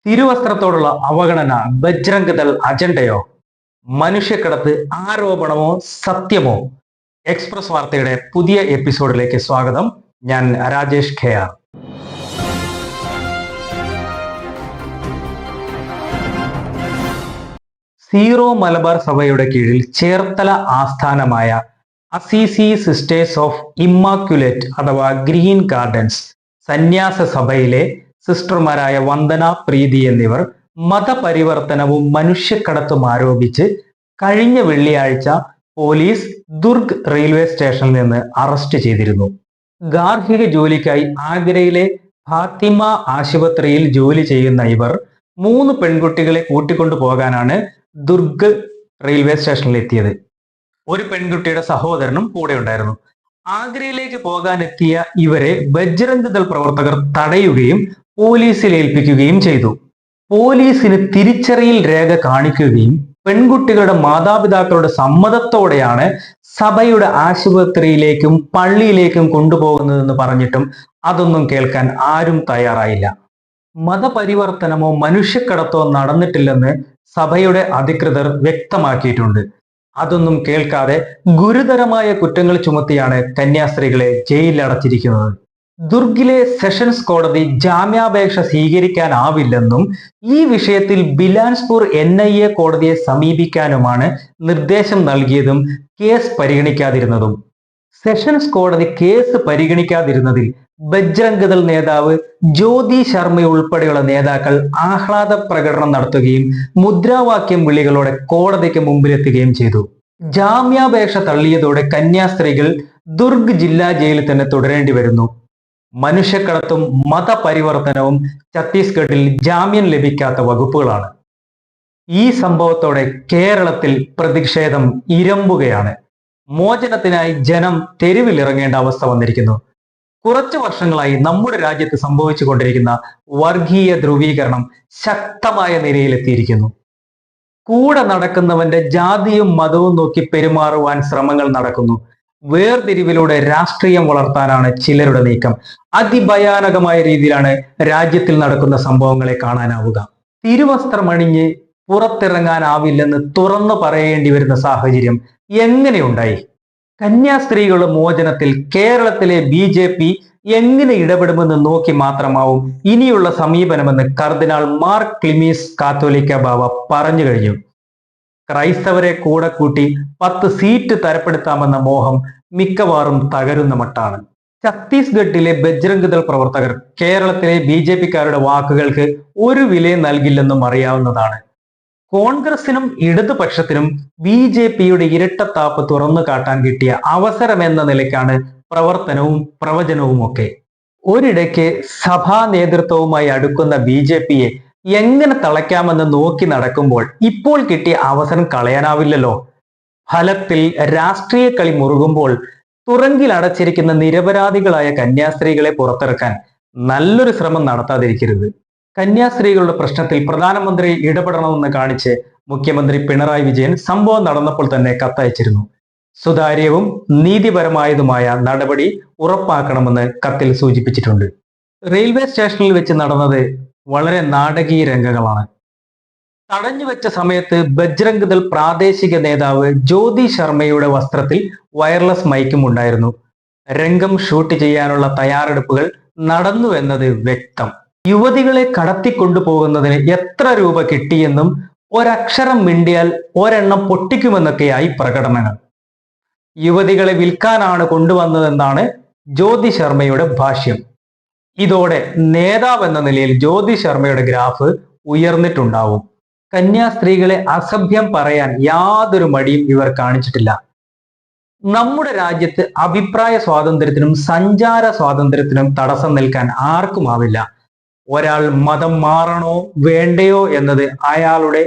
തിരുവസ്ത്രത്തോടുള്ള അവഗണന ബജ്രംഗ് ദൾ അജണ്ടയോ? മനുഷ്യക്കടത്ത് ആരോപണമോ സത്യമോ? എക്സ്പ്രസ് വാർത്തയുടെ പുതിയ എപ്പിസോഡിലേക്ക് സ്വാഗതം. ഞാൻ രാജേഷ് ഖേയാർ. സീറോ മലബാർ സഭയുടെ കീഴിൽ ചേർത്തല ആസ്ഥാനമായ അസീസി സിസ്റ്റേഴ്സ് ഓഫ് ഇമ്മാക്യുലേറ്റ് അഥവാ ഗ്രീൻ ഗാർഡൻസ് സന്യാസ സഭയിലെ സിസ്റ്റർമാരായ വന്ദന, പ്രീതി എന്നിവർ മതപരിവർത്തനവും മനുഷ്യക്കടത്തും ആരോപിച്ച് കഴിഞ്ഞ വെള്ളിയാഴ്ച പോലീസ് ദുർഗ് റെയിൽവേ സ്റ്റേഷനിൽ നിന്ന് അറസ്റ്റ് ചെയ്തിരുന്നു. ഗാർഹിക ജോലിക്കായി ആഗ്രയിലെ ഫാത്തിമ ആശുപത്രിയിൽ ജോലി ചെയ്യുന്ന ഇവർ 3 പെൺകുട്ടികളെ കൂട്ടിക്കൊണ്ടു പോകാനാണ് ദുർഗ് റെയിൽവേ സ്റ്റേഷനിൽ എത്തിയത്. ഒരു പെൺകുട്ടിയുടെ സഹോദരനും കൂടെ ഉണ്ടായിരുന്നു. ആഗ്രയിലേക്ക് പോകാനെത്തിയ ഇവരെ ബജ്രംഗ് ദൾ പ്രവർത്തകർ തടയുകയും പോലീസിൽ ഏൽപ്പിക്കുകയും ചെയ്തു. പോലീസിന് തിരിച്ചറിയൽ രേഖ കാണിക്കുകയും പെൺകുട്ടികളുടെ മാതാപിതാക്കളുടെ സമ്മതത്തോടെയാണ് സഭയുടെ ആശുപത്രിയിലേക്കും പള്ളിയിലേക്കും കൊണ്ടുപോകുന്നതെന്ന് പറഞ്ഞിട്ടും അതൊന്നും കേൾക്കാൻ ആരും തയ്യാറായില്ല. മതപരിവർത്തനമോ മനുഷ്യക്കടത്തോ നടന്നിട്ടില്ലെന്ന് സഭയുടെ അധികൃതർ വ്യക്തമാക്കിയിട്ടുണ്ട്. അതൊന്നും കേൾക്കാതെ ഗുരുതരമായ കുറ്റങ്ങൾ ചുമത്തിയാണ് കന്യാസ്ത്രീകളെ ജയിലിൽ അടച്ചിരിക്കുന്നത്. ദുർഗിലെ സെഷൻസ് കോടതി ജാമ്യാപേക്ഷ സ്വീകരിക്കാനാവില്ലെന്നും ഈ വിഷയത്തിൽ ബിലാൻസ്പൂർ NIA കോടതിയെ സമീപിക്കാനുമാണ് നിർദ്ദേശം നൽകിയതും കേസ് പരിഗണിക്കാതിരുന്നതും. സെഷൻസ് കോടതി കേസ് പരിഗണിക്കാതിരുന്നതിൽ ബജ്രംഗ് ദൾ നേതാവ് ജ്യോതി ശർമ്മ ഉൾപ്പെടെയുള്ള നേതാക്കൾ ആഹ്ലാദ പ്രകടനം നടത്തുകയും മുദ്രാവാക്യം വിളികളോടെ കോടതിക്ക് മുമ്പിലെത്തുകയും ചെയ്തു. ജാമ്യാപേക്ഷ തള്ളിയതോടെ കന്യാസ്ത്രീകൾ ദുർഗ് ജില്ലാ ജയിലിൽ തന്നെ തുടരേണ്ടി വരുന്നു. മനുഷ്യക്കടത്തും മതപരിവർത്തനവും ഛത്തീസ്ഗഡിൽ ജാമ്യം ലഭിക്കാത്ത വകുപ്പുകളാണ്. ഈ സംഭവത്തോടെ കേരളത്തിൽ പ്രതിഷേധം ഇരമ്പുകയാണ്. മോചനത്തിനായി ജനം തെരുവിലിറങ്ങേണ്ട അവസ്ഥ വന്നിരിക്കുന്നു. കുറച്ചു വർഷങ്ങളായി നമ്മുടെ രാജ്യത്ത് സംഭവിച്ചുകൊണ്ടിരിക്കുന്ന വർഗീയ ധ്രുവീകരണം ശക്തമായ നിലയിലെത്തിയിരിക്കുന്നു. കൂടെ നടക്കുന്നവന്റെ ജാതിയും മതവും നോക്കി പെരുമാറുവാൻ ശ്രമങ്ങൾ നടക്കുന്നു. വേർതിരിവിലൂടെ രാഷ്ട്രീയം വളർത്താനാണ് ചിലരുടെ നീക്കം. അതിഭയാനകമായ രീതിയിലാണ് രാജ്യത്തിൽ നടക്കുന്ന സംഭവങ്ങളെ കാണാനാവുക. തിരുവസ്ത്രമണിഞ്ഞ് പുറത്തിറങ്ങാനാവില്ലെന്ന് തുറന്നു പറയേണ്ടി വരുന്ന സാഹചര്യം എങ്ങനെയുണ്ടായി? കന്യാസ്ത്രീകളുടെ മോചനത്തിൽ കേരളത്തിലെ BJP എങ്ങനെ ഇടപെടുമെന്ന് നോക്കി മാത്രമാവും ഇനിയുള്ള സമീപനമെന്ന് കർദിനാൾ മാർ ക്ലിമീസ് കാത്തോലിക്ക ബാവ പറഞ്ഞു കഴിഞ്ഞു. ക്രൈസ്തവരെ കൂടെ കൂട്ടി 10 സീറ്റ് തരപ്പെടുത്താമെന്ന മോഹം മിക്കവാറും തകരുന്ന മട്ടാണ്. ഛത്തീസ്ഗഡിലെ ബജ്രംഗ് ദൾ പ്രവർത്തകർ കേരളത്തിലെ BJPക്കാരുടെ വാക്കുകൾക്ക് ഒരു വിലയും നൽകില്ലെന്നും അറിയാവുന്നതാണ്. കോൺഗ്രസിനും ഇടതുപക്ഷത്തിനും BJPയുടെ ഇരട്ടത്താപ്പ് തുറന്നു കാട്ടാൻ കിട്ടിയ അവസരമെന്ന നിലയ്ക്കാണ് പ്രവർത്തനവും പ്രവചനവും ഒക്കെ. ഒരിടയ്ക്ക് സഭാ നേതൃത്വവുമായി അടുക്കുന്ന BJPയെ എങ്ങനെ തളയ്ക്കാമെന്ന് നോക്കി നടക്കുമ്പോൾ ഇപ്പോൾ കിട്ടിയ അവസരം കളയാനാവില്ലല്ലോ. ഫലത്തിൽ രാഷ്ട്രീയ കളി മുറുകുമ്പോൾ തുറങ്കിൽ അടച്ചിരിക്കുന്ന നിരപരാധികളായ കന്യാസ്ത്രീകളെ പുറത്തിറക്കാൻ നല്ലൊരു ശ്രമം നടത്താതിരിക്കരുത്. കന്യാസ്ത്രീകളുടെ പ്രശ്നത്തിൽ പ്രധാനമന്ത്രി ഇടപെടണമെന്ന് കാണിച്ച് മുഖ്യമന്ത്രി പിണറായി വിജയൻ സംഭവം നടന്നപ്പോൾ തന്നെ കത്തയച്ചിരുന്നു. സുതാര്യവും നീതിപരമായതുമായ നടപടി ഉറപ്പാക്കണമെന്ന് കത്തിൽ സൂചിപ്പിച്ചിട്ടുണ്ട്. റെയിൽവേ സ്റ്റേഷനിൽ വെച്ച് നടന്നത് വളരെ നാടകീയ രംഗങ്ങളാണ്. തടഞ്ഞുവെച്ച സമയത്ത് ബജ്രംഗ് ദൾ പ്രാദേശിക നേതാവ് ജ്യോതി ശർമ്മയുടെ വസ്ത്രത്തിൽ വയർലെസ് മൈക്കും ഉണ്ടായിരുന്നു. രംഗം ഷൂട്ട് ചെയ്യാനുള്ള തയ്യാറെടുപ്പുകൾ നടന്നു എന്നത് വ്യക്തം. യുവതികളെ കടത്തിക്കൊണ്ടുപോകുന്നതിന് എത്ര രൂപ കിട്ടിയെന്നും ഒരക്ഷരം മിണ്ടിയാൽ ഒരെണ്ണം പൊട്ടിക്കുമെന്നൊക്കെയായി പ്രകടനങ്ങൾ. യുവതികളെ വിൽക്കാനാണ് കൊണ്ടുവന്നതെന്നാണ് ജ്യോതി ശർമ്മയുടെ ഭാഷ്യം. ഇതോടെ നേതാവ് എന്ന നിലയിൽ ജ്യോതി ശർമ്മയുടെ ഗ്രാഫ് ഉയർന്നിട്ടുണ്ടാവും. കന്യാസ്ത്രീകളെ അസഭ്യം പറയാൻ യാതൊരു മടിയും ഇവർ കാണിച്ചിട്ടില്ല. നമ്മുടെ രാജ്യത്ത് അഭിപ്രായ സ്വാതന്ത്ര്യത്തിനും സഞ്ചാര സ്വാതന്ത്ര്യത്തിനും തടസ്സം നിൽക്കാൻ ആർക്കുമാവില്ല. ഒരാൾ മതം മാറണോ വേണ്ടയോ എന്നത് അയാളുടെ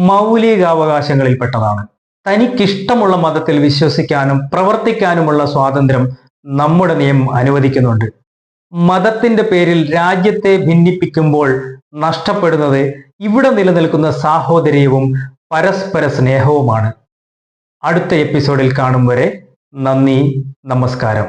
മൗലികാവകാശങ്ങളിൽപ്പെട്ടതാണ്. തനിക്കിഷ്ടമുള്ള മതത്തിൽ വിശ്വസിക്കാനും പ്രവർത്തിക്കാനുമുള്ള സ്വാതന്ത്ര്യം നമ്മുടെ നിയമം അനുവദിക്കുന്നുണ്ട്. മതത്തിന്റെ പേരിൽ രാജ്യത്തെ ഭിന്നിപ്പിക്കുമ്പോൾ നഷ്ടപ്പെടുന്നത് ഇവിടെ നിലനിൽക്കുന്ന സാഹോദര്യവും പരസ്പര സ്നേഹവുമാണ്. അടുത്ത എപ്പിസോഡിൽ കാണും വരെ നന്ദി, നമസ്കാരം.